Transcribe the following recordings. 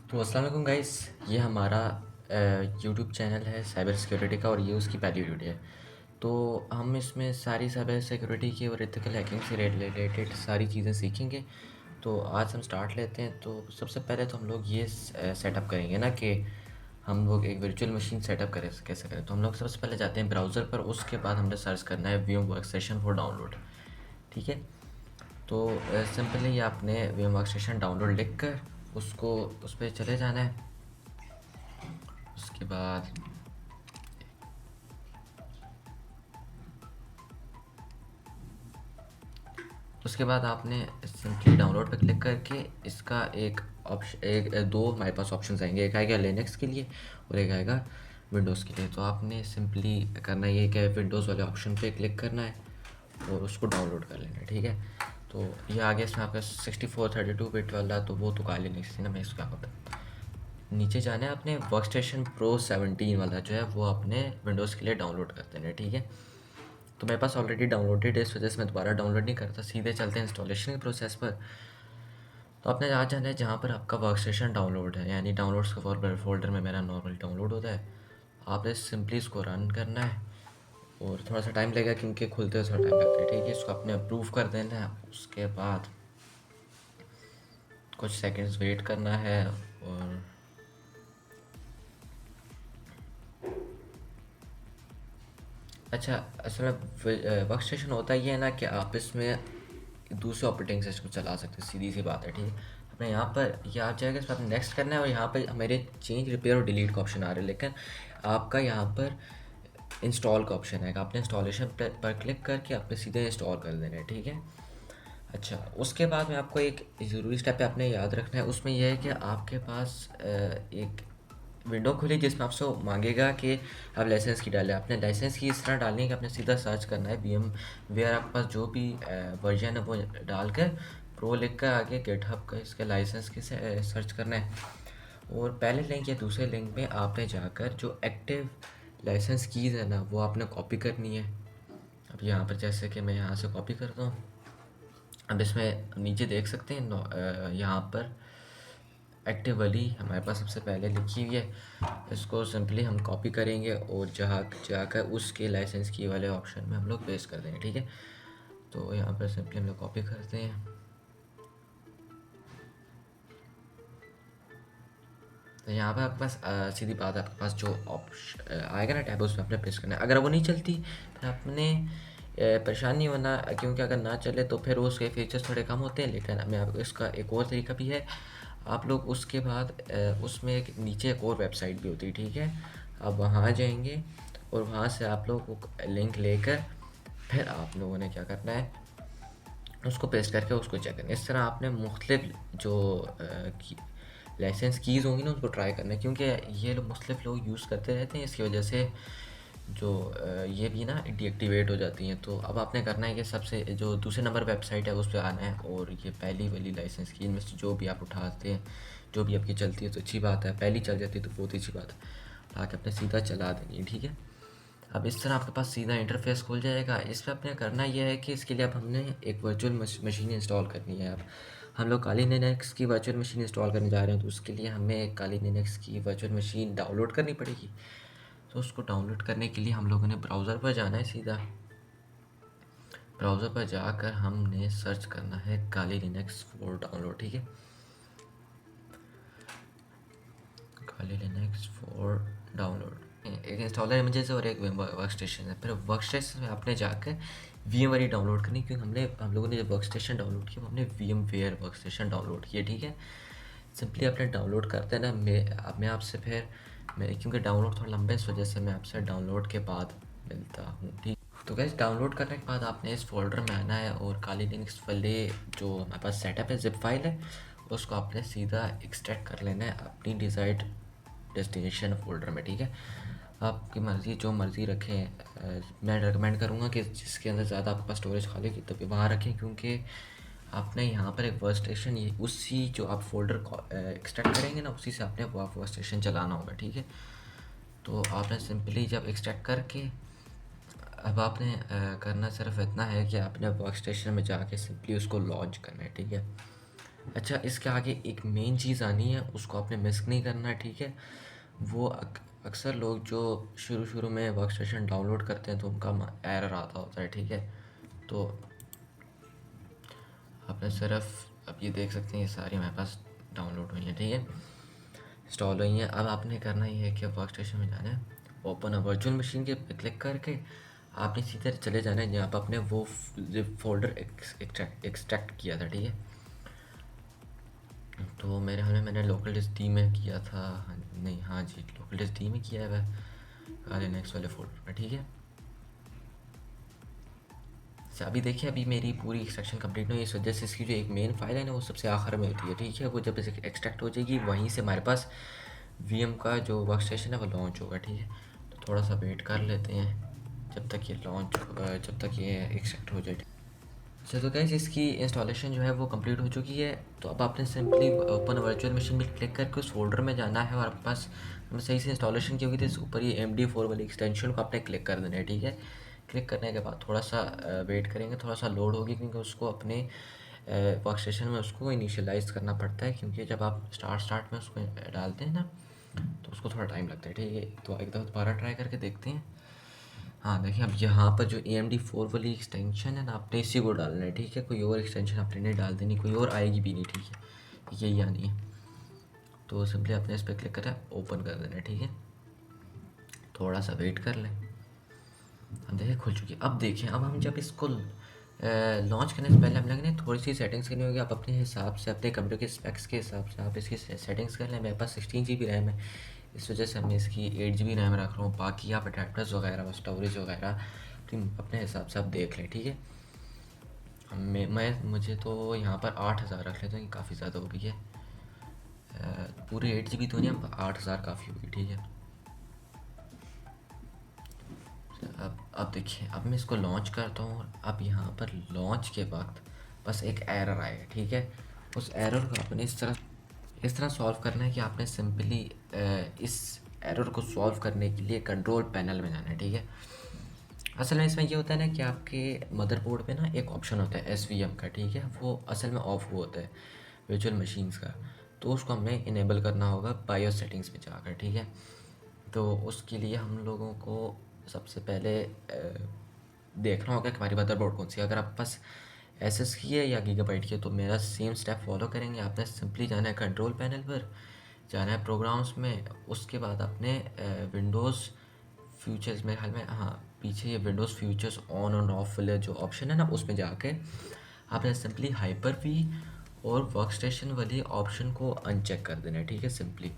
तो अस्सलाम वालेकुम गाइस, ये हमारा यूट्यूब चैनल है साइबर सिक्योरिटी का और ये उसकी पहली वीडियो है। तो हम इसमें सारी साइबर सिक्योरिटी की और एथिकल हैकिंग से रिलेटेड सारी चीज़ें सीखेंगे। तो आज हम स्टार्ट लेते हैं। तो सबसे पहले तो हम लोग ये सेटअप करेंगे ना कि हम लोग एक वर्चुअल मशीन सेटअप करें कैसे करें। तो हम लोग सबसे पहले जाते हैं ब्राउज़र पर, उसके बाद हमने सर्च करना है वीएम वर्कस्टेशन फॉर डाउनलोड। ठीक है। तो सिंपली आपने वीएम वर्कस्टेशन डाउनलोड लिख कर उसको उस पर चले जाना है। उसके बाद आपने सिंपली डाउनलोड पे क्लिक करके इसका एक ऑप्शन दो हमारे पास ऑप्शन आएंगे। एक आएगा लिनक्स के लिए और एक आएगा विंडोज़ के लिए। तो आपने सिंपली करना ये कि विंडोज़ वाले ऑप्शन पे क्लिक करना है और उसको डाउनलोड कर लेना है। ठीक है। तो ये आगे इसमें आपका 6432 बिट वाला, तो वो तो का लिनक्स थी ना, मैं इसका होता नीचे जाना है। आपने वर्कस्टेशन प्रो 17 वाला जो है वो अपने विंडोज़ के लिए डाउनलोड कर देना है। ठीक है। तो मेरे पास ऑलरेडी डाउनलोडेड है, इस वजह से मैं दोबारा डाउनलोड नहीं करता, सीधे चलते हैं इंस्टॉलेशन के प्रोसेस पर। तो आपने आ जाना है जहाँ पर आपका वर्कस्टेशन डाउनलोड है, यानी डाउनलोड्स के फोल्डर में मेरा नॉर्मल डाउनलोड होता है। आपने सिंपली इसको रन करना है और थोड़ा सा टाइम लगेगा क्योंकि खुलते हुए थोड़ा टाइम लगता है। ठीक है। इसको आपने अप्रूव कर देना है। उसके बाद कुछ सेकंड्स वेट करना है। और अच्छा, असल में वर्क स्टेशन होता ये है ना कि आप इसमें दूसरे ऑपरेटिंग सिस्टम चला सकते हैं, सीधी सी बात है। ठीक है। अपने यहाँ पर ये आ जाएगा, इस पर आपने नेक्स्ट करना है और यहाँ पर मेरे चेंज रिपेयर और डिलीट का ऑप्शन आ रहा है, लेकिन आपका यहाँ पर इंस्टॉल का ऑप्शन है। आपने इंस्टॉलेशन पर क्लिक करके आपने सीधे इंस्टॉल कर देना है। ठीक है। अच्छा, उसके बाद में आपको एक ज़रूरी स्टेप आपने याद रखना है, उसमें यह है कि आपके पास एक विंडो खुली जिसमें आपसे वो मांगेगा कि आप लाइसेंस की डालें। आपने लाइसेंस की इस तरह डालनी है कि आपने सीधा सर्च करना है वीएम वेयर, आपके पास जो भी वर्जन है वो डालकर प्रो लिख कर आगे गिटहब का इसके लाइसेंस की से सर्च करना है। और पहले लिंक या दूसरे लिंक में आपने जाकर जो एक्टिव लाइसेंस कीज़ है ना वो आपने कॉपी करनी है। अब यहाँ पर जैसे कि मैं यहाँ से कॉपी करता हूँ। अब इसमें नीचे देख सकते हैं यहाँ पर एक्टिव वाली हमारे पास सबसे पहले लिखी हुई है। इसको सिंपली हम कॉपी करेंगे और जहाँ जाकर उसके लाइसेंस की वाले ऑप्शन में हम लोग पेस्ट कर देंगे। ठीक है। तो यहाँ पर सिंपली हम लोग कॉपी करते हैं। तो यहाँ पर आपके पास सीधी बात है, आपके पास जो ऑप्शन आएगा ना टैब, उसमें आपने पेस्ट करना है। अगर वो नहीं चलती फिर आपने परेशान नहीं होना, क्योंकि अगर ना चले तो फिर उसके फीचर्स थोड़े कम होते हैं। लेकिन मैं आपको इसका एक और तरीका भी है। आप लोग उसके बाद उसमें एक नीचे एक और वेबसाइट भी होती है। ठीक है। आप वहाँ आ जाएंगे और वहाँ से आप लोग वो लिंक लेकर फिर आप लोगों ने क्या करना है, उसको पेस्ट करके उसको चेक करना है। इस तरह आपने मुख्तलिफ जो लाइसेंस कीज़ होंगी ना उनको ट्राई करना है, क्योंकि ये लोग मुख्तलिफ लोग यूज़ करते रहते हैं, इसकी वजह से जो ये भी ना डीएक्टिवेट हो जाती हैं। तो अब आपने करना है कि सबसे जो दूसरे नंबर वेबसाइट है उस पर आना है और ये पहली वाली लाइसेंस की इनमें से जो भी आप उठाते हैं, जो भी आपकी चलती है तो अच्छी बात है, पहली चल जाती है तो बहुत अच्छी बात है, आके अपने सीधा चला देनी है। ठीक है। अब इस तरह आपके पास सीधा इंटरफेस खुल जाएगा। इस पर आपने करना यह है कि इसके लिए अब हमने एक वर्चुअल मशीन इंस्टॉल करनी है। अब हम लोग काली लिनक्स की वर्चुअल मशीन इंस्टॉल करने जा रहे हैं, तो उसके लिए हमें एक काली लिनक्स की वर्चुअल मशीन डाउनलोड करनी पड़ेगी। तो उसको डाउनलोड करने के लिए हम लोगों ने ब्राउज़र पर जाना है। सीधा ब्राउज़र पर जाकर हमने सर्च करना है काली लिनक्स फॉर डाउनलोड। ठीक है। काली लिनक्स फॉर डाउनलोड एक इंस्टॉलर इमेजेस है और एक वर्क स्टेशन है। फिर वर्क स्टेशन में आपने जाकर वी एम वाली डाउनलोड करनी, क्योंकि हम लोगों ने जब वर्क स्टेशन डाउनलोड किया हमने VMware workstation download किया। ठीक है। सिंपली आपने डाउनलोड करते हैं ना, मैं आपसे फिर मैं क्योंकि डाउनलोड थोड़ा लंबा है इस वजह से मैं आपसे डाउनलोड के बाद मिलता हूँ। ठीक। तो गैस डाउनलोड करने के बाद आपने इस फोल्डर में आना है और काली लिनक्स वाले जो हमारे पास सेटअप है जिप फाइल है उसको आपने सीधा एक्सट्रैक्ट कर लेना है अपनी डिज़ायर्ड डेस्टिनेशन फोल्डर में। ठीक है। आपकी मर्ज़ी जो मर्ज़ी रखें, मैं रिकमेंड करूँगा कि जिसके अंदर ज़्यादा आपके पास स्टोरेज खाली की तभी वहाँ रखें, क्योंकि आपने यहाँ पर एक वर्क स्टेशन ये उसी जो आप फोल्डर एक्सट्रैक्ट करेंगे ना उसी से आपने वो आप वर्क स्टेशन चलाना होगा। ठीक है। तो आपने सिंपली जब एक्सट्रैक्ट करके अब आपने करना सिर्फ इतना है कि आपने वर्क स्टेशन में जाके सिंपली उसको लॉन्च करना है। ठीक है। अच्छा, इसके आगे एक मेन चीज़ आनी है, उसको आपने मिस नहीं करना, ठीक है। वो अक्सर लोग जो शुरू शुरू में वर्क स्टेशन डाउनलोड करते हैं तो उनका एरर आता होता है, ठीक है। तो आपने सिर्फ अब ये देख सकते हैं, ये सारी हमारे पास डाउनलोड हुई हैं, ठीक है, इंस्टॉल हुई हैं। अब आपने करना ये है कि वर्क स्टेशन में जाना है, ओपन अ वर्चुअल मशीन के पे क्लिक करके आपने सीधे चले जाना है जहाँ पर आपने वो फोल्डर एक्सट्रैक्ट किया था, ठीक है। तो मेरे ख्याल में मैंने लोकल डिस्क डी में किया था, नहीं, हाँ जी, लोकल डिस्क डी में किया है वह, काले नेक्स्ट वाले फोल्डर में, ठीक है। अच्छा, अभी देखिए, अभी मेरी पूरी एक्सट्रैक्शन कंप्लीट नहीं हुई, इस वजह से इसकी जो एक मेन फाइल है ना वो सबसे आखिर में होती है, ठीक है। वो जब एक्सट्रैक्ट हो जाएगी वहीं से हमारे पास वीएम का जो वर्क स्टेशन है वो लॉन्च होगा, ठीक है। तो थोड़ा सा वेट कर लेते हैं जब तक ये जब तक ये एक्सट्रैक्ट हो जाए। अच्छा, तो गाइस इसकी इंस्टॉलेशन जो है वो कंप्लीट हो चुकी है। तो अब आपने सिंपली ओपन वर्चुअल मशीन में क्लिक करके उस फोल्डर में जाना है और आपके पास सही से इंस्टॉलेशन की होगी तो इस ऊपर ये MD4 वाली एक्सटेंशन को आपने क्लिक कर देना है, ठीक है। क्लिक करने के बाद थोड़ा सा वेट करेंगे, थोड़ा सा लोड होगी क्योंकि उसको अपने वर्क स्टेशन में उसको इनिशियलाइज़ करना पड़ता है, क्योंकि जब आप स्टार्ट में उसको डालते हैं ना तो उसको थोड़ा टाइम लगता है, ठीक है। तो एक दफ़ा दोबारा ट्राई करके देखते हैं। हाँ, देखिए, अब यहाँ पर जो AMD4 वाली एक्सटेंशन है ना आपने इसी को डालना है, ठीक है। कोई और एक्सटेंशन आपने नहीं डाल देनी, कोई और आएगी भी नहीं, ठीक है, यही आनी है। तो सिंपली आपने इस पर क्लिक करा, ओपन कर देना है, ठीक है। थोड़ा सा वेट कर लें। अब देखिए खुल चुकी है। अब देखिए, अब हम जब इसको लॉन्च करने से पहले हम लोग ने थोड़ी सी सेटिंग्स करनी होगी। आप अपने हिसाब से, अपने कंप्यूटर के स्पेक्स के हिसाब से आप इसकी सेटिंग्स कर लें। मेरे पास 16 GB रैम है, इस वजह से मैं इसकी 8 GB रैम रख रहा हूँ। बाकी आप अडेप्टर्स वगैरह, स्टोरेज वगैरह अपने हिसाब से आप देख लें, ठीक है। मुझे तो यहाँ पर 8000 रख लेते हैं, ये काफ़ी ज़्यादा हो गई है। पूरे 8 GB तो नहीं, अब 8000 काफ़ी होगी, ठीक है। अब देखिए, अब मैं इसको लॉन्च करता हूँ और अब यहाँ पर लॉन्च के वक्त बस एक एरर आएगा, ठीक है। उस एरर को आपने इस तरह सॉल्व करना है कि आपने सिंपली इस एरर को सॉल्व करने के लिए कंट्रोल पैनल में जाना है, ठीक है। असल में इसमें ये होता है ना कि आपके मदरबोर्ड पे ना एक ऑप्शन होता है SVM का, ठीक है। वो असल में ऑफ हुआ होता है वर्चुअल मशीन्स का, तो उसको हमें इनेबल करना होगा बायोस सेटिंग्स में जाकर, ठीक है। तो उसके लिए हम लोगों को सबसे पहले देखना होगा कि हमारी मदरबोर्ड कौन सी है। अगर आपके पास एसएस की है या गीगाबाइट की है तो मेरा सेम स्टेप फॉलो करेंगे। आपने सिंपली जाना है कंट्रोल पैनल पर, जाना है प्रोग्राम्स में, उसके बाद आपने विंडोज़ फ्यूचर्स, मेरे ख्याल में हाँ पीछे ये विंडोज़ फ्यूचर्स ऑन और ऑफ वाले जो ऑप्शन है ना उसमें जाके आपने सिंपली हाइपर वी और वर्क स्टेशन वाली ऑप्शन को अनचेक कर देना है, ठीक है। सिंपली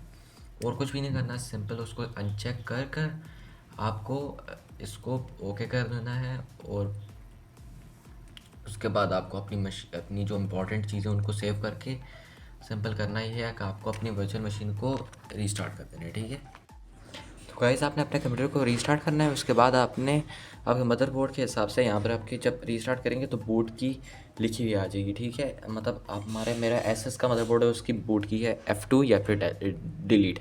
और कुछ भी नहीं करना, सिंपल उसको अनचेक कर कर आपको इसको ओके कर देना है। और उसके बाद आपको अपनी जो इम्पोर्टेंट चीज़ें उनको सेव करके सिंपल करना ही है कि आपको अपनी वर्चुअल मशीन को रीस्टार्ट कर देना है, ठीक है। तो गाइस आपने अपने कंप्यूटर को रीस्टार्ट करना है, उसके बाद आपने आपके मदरबोर्ड के हिसाब से यहाँ पर आपकी जब रीस्टार्ट करेंगे तो बूट की लिखी हुई आ जाएगी, ठीक है। मतलब आप मेरा एसएस का मदरबोर्ड है, उसकी बूट की है F2 या फिर डिलीट।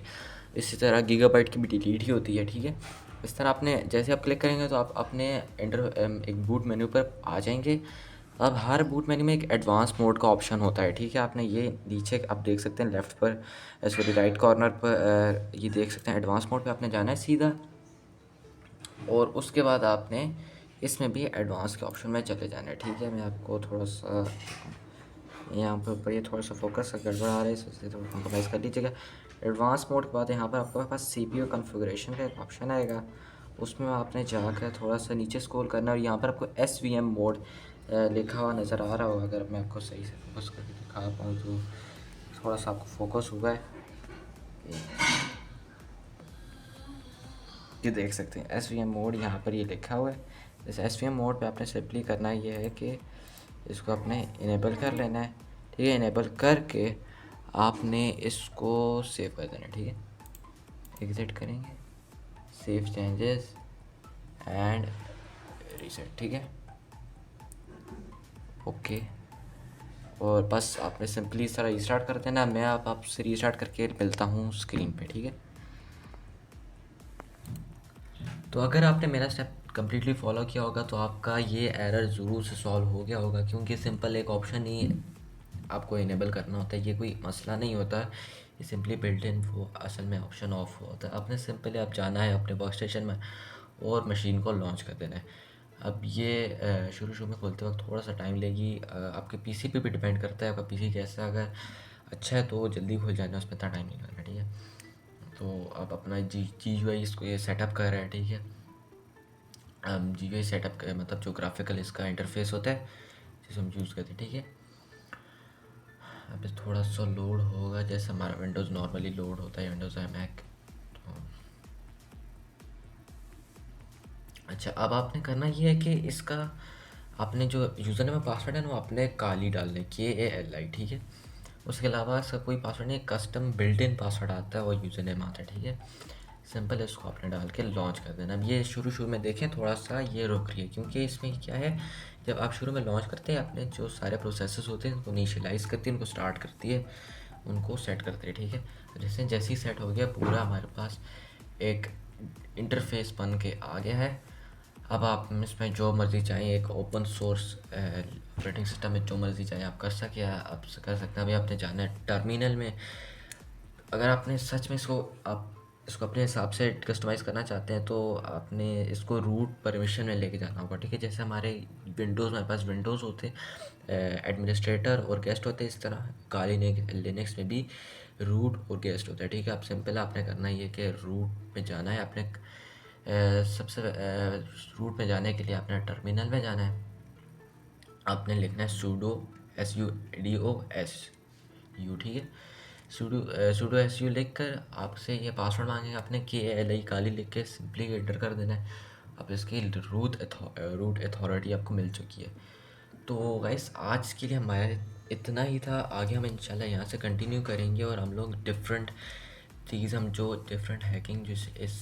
इसी तरह गीगाबाइट की भी डिलीट ही होती है, ठीक है। इस तरह आपने जैसे आप क्लिक करेंगे तो आप अपने एक बूट मेन्यू पर आ जाएंगे। अब हर बूट मेन्यू में एक एडवांस मोड का ऑप्शन होता है, ठीक है। आपने ये नीचे आप देख सकते हैं लेफ़्ट पर, सॉरी राइट कॉर्नर पर, ये देख सकते हैं एडवांस मोड पे आपने जाना है सीधा। और उसके बाद आपने इसमें भी एडवांस के ऑप्शन में चले जाना है, ठीक है। मैं आपको थोड़ा सा यहाँ पर ऊपर ये थोड़ा सा फोकस गड़बड़ आ रहा है, इससे थोड़ा कंप्रोमाइज़ कर लीजिएगा। एडवांस मोड के बाद यहाँ पर आपके पास CPU कॉन्फ़िगरेशन का एक ऑप्शन आएगा, उसमें आपने जाकर थोड़ा सा नीचे स्क्रॉल करना है और यहाँ पर आपको SVM मोड लिखा हुआ नज़र आ रहा होगा। अगर मैं आपको सही से फोकस करके दिखा पाऊँ तो थोड़ा सा आपको फोकस हुआ है, ये देख सकते हैं SVM मोड यहाँ पर ये लिखा हुआ है। इस SVM मोड पे आपने सिंपली करना ये है कि इसको आपने इनेबल कर लेना है, ठीक है। इनेबल करके आपने इसको सेव कर देना है, ठीक है। एग्ज़िट करेंगे, सेव चेंजेस एंड रीसेट, ठीक है, ओके। और बस आपने सिंपली इस तरह रीस्टार्ट कर देना। मैं आपसे रीस्टार्ट करके मिलता हूँ स्क्रीन पे, ठीक है। तो अगर आपने मेरा स्टेप कम्प्लीटली फॉलो किया होगा तो आपका ये एरर ज़रूर से सॉल्व हो गया होगा, क्योंकि सिंपल एक ऑप्शन ही आपको इनेबल करना होता है, ये कोई मसला नहीं होता। ये सिंपली बिल्ट इन वो असल में ऑप्शन ऑफ होता है। आपने सिंपली आप जाना है अपने वर्क स्टेशन में और मशीन को लॉन्च कर देना है। अब ये शुरू में खोलते वक्त थोड़ा सा टाइम लेगी, आपके पीसी पे भी डिपेंड करता है, आपका पीसी कैसा, अगर अच्छा है तो जल्दी खुल जाना, उसमें इतना टाइम नहीं लगना, ठीक है। तो आप अपना जी यू आई इसको ये सेटअप कर रहा है, ठीक है। जी यू आई सेटअप कर मतलब जो ग्राफिकल इसका इंटरफेस होता है जिसे हम यूज़ करते हैं, ठीक है। अब ये थोड़ा सा लोड होगा, जैसे हमारा विंडोज़ नॉर्मली लोड होता है, विंडोज़ है मैक। तो अच्छा, अब आपने करना ये है कि इसका आपने जो यूज़र नेम पासवर्ड है ना वो आपने काली डालना है, KALI, ठीक है। उसके अलावा इसका कोई पासवर्ड नहीं, कस्टम बिल्ट इन पासवर्ड आता है, वो यूज़र नेम आता है, ठीक है। सिंपल इसको आपने डाल के लॉन्च कर देना। अब ये शुरू में देखें थोड़ा सा ये रुक रही है, क्योंकि इसमें क्या है, जब आप शुरू में लॉन्च करते हैं अपने जो सारे प्रोसेसेस होते हैं उनको इनिशियलाइज़ करती है, उनको स्टार्ट करती है, उनको सेट करते हैं, ठीक है। तो जैसे ही सेट हो गया पूरा हमारे पास एक इंटरफेस बन के आ गया है। अब आप इसमें जो मर्ज़ी चाहें, एक ओपन सोर्स ऑपरेटिंग सिस्टम में जो मर्ज़ी चाहें आप कर सके, आप कर सकते हैं। अभी आपने जाना है टर्मिनल में। अगर आपने सच में आप इसको अपने हिसाब से कस्टमाइज़ करना चाहते हैं तो आपने इसको रूट परमिशन में लेके जाना होगा, ठीक है। जैसे हमारे विंडोज़, हमारे पास विंडोज़ होते एडमिनिस्ट्रेटर और गेस्ट होते हैं, इस तरह काली लिनक्स में भी रूट और गेस्ट होता है, ठीक है। आप सिंपल आपने करना ये कि रूट में जाना है आपने। सबसे रूट में जाने के लिए आपने टर्मिनल में जाना है, आपने लिखना है सूडो SUDO ठीक है। सूडो SU लिख कर आपसे ये पासवर्ड मांगेगा, आपने KALI काली लिख के सिंपली एंटर कर देना है। अब इसकी रूट अथॉरिटी आपको मिल चुकी है। तो गाइस आज के लिए हमारा इतना ही था, आगे हम इंशाल्लाह यहाँ से कंटिन्यू करेंगे और हम लोग हम जो डिफरेंट हैकिंग जिस इस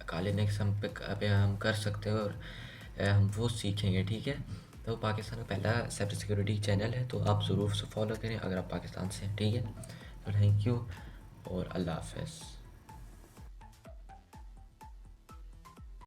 काले नेक्स्ट पे हम कर सकते हैं, और हम वो सीखेंगे, ठीक है। तो पाकिस्तान का पहला साइबर सिक्योरिटी चैनल है, तो आप ज़रूर से फॉलो करें अगर आप पाकिस्तान से हैं, ठीक है। तो थैंक यू और अल्लाह हाफ़िज़।